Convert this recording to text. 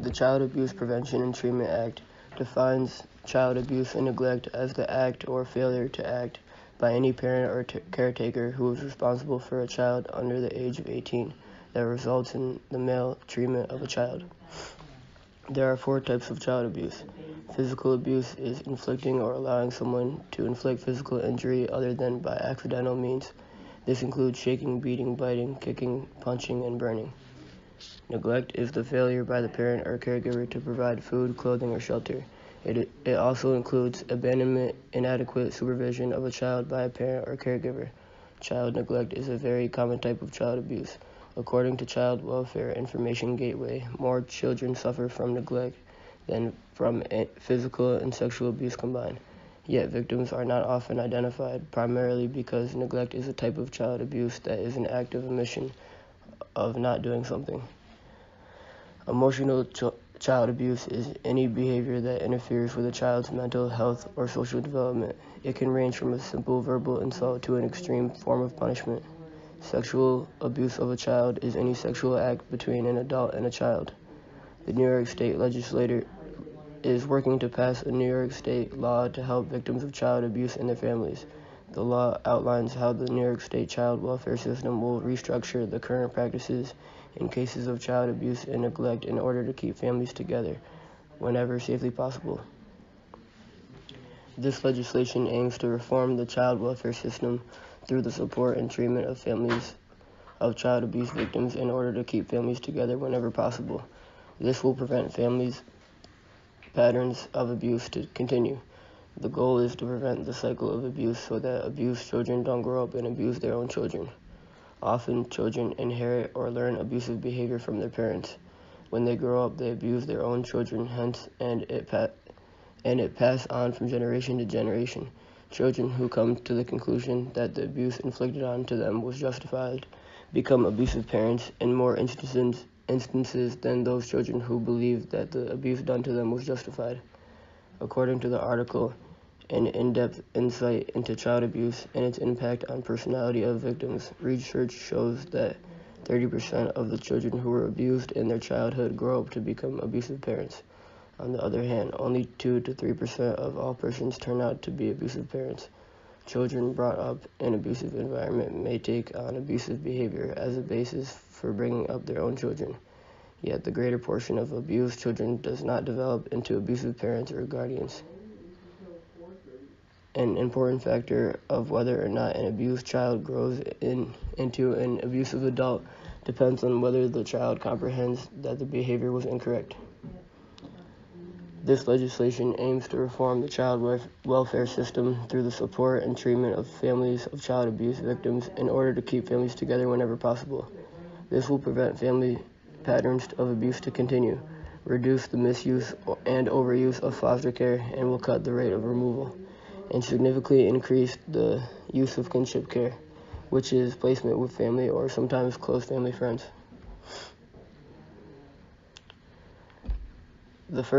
The Child Abuse Prevention and Treatment Act defines child abuse and neglect as the act or failure to act by any parent or caretaker who is responsible for a child under the age of 18 that results in the maltreatment of a child. There are 4 types of child abuse. Physical abuse is inflicting or allowing someone to inflict physical injury other than by accidental means. This includes shaking, beating, biting, kicking, punching, and burning. Neglect is the failure by the parent or caregiver to provide food, clothing, or shelter. It also includes abandonment, inadequate supervision of a child by a parent or caregiver. Child neglect is a very common type of child abuse. According to Child Welfare Information Gateway, more children suffer from neglect than from physical and sexual abuse combined. Yet victims are not often identified, primarily because neglect is a type of child abuse that is an act of omission of not doing something. Emotional child abuse is any behavior that interferes with a child's mental health or social development. It can range from a simple verbal insult to an extreme form of punishment. Sexual abuse of a child is any sexual act between an adult and a child. The New York State legislature is working to pass a New York State law to help victims of child abuse and their families. The law outlines how the New York State child welfare system will restructure the current practices in cases of child abuse and neglect in order to keep families together whenever safely possible. This legislation aims to reform the child welfare system through the support and treatment of families of child abuse victims in order to keep families together whenever possible. This will prevent families' patterns of abuse to continue. The goal is to prevent the cycle of abuse so that abused children don't grow up and abuse their own children. Often, children inherit or learn abusive behavior from their parents. When they grow up, they abuse their own children, and it passes on from generation to generation. Children who come to the conclusion that the abuse inflicted onto them was justified become abusive parents in more instances than those children who believe that the abuse done to them was justified. According to the article, An in-depth insight into child abuse and its impact on personality of victims, research shows that 30% of the children who were abused in their childhood grow up to become abusive parents. On the other hand, only 2 to 3% of all persons turn out to be abusive parents. Children brought up in an abusive environment may take on abusive behavior as a basis for bringing up their own children. Yet the greater portion of abused children does not develop into abusive parents or guardians. An important factor of whether or not an abused child grows into an abusive adult depends on whether the child comprehends that the behavior was incorrect. This legislation aims to reform the child welfare system through the support and treatment of families of child abuse victims in order to keep families together whenever possible. This will prevent family patterns of abuse to continue, reduce the misuse and overuse of foster care, and will cut the rate of removal, and significantly increase the use of kinship care, which is placement with family or sometimes close family friends. The first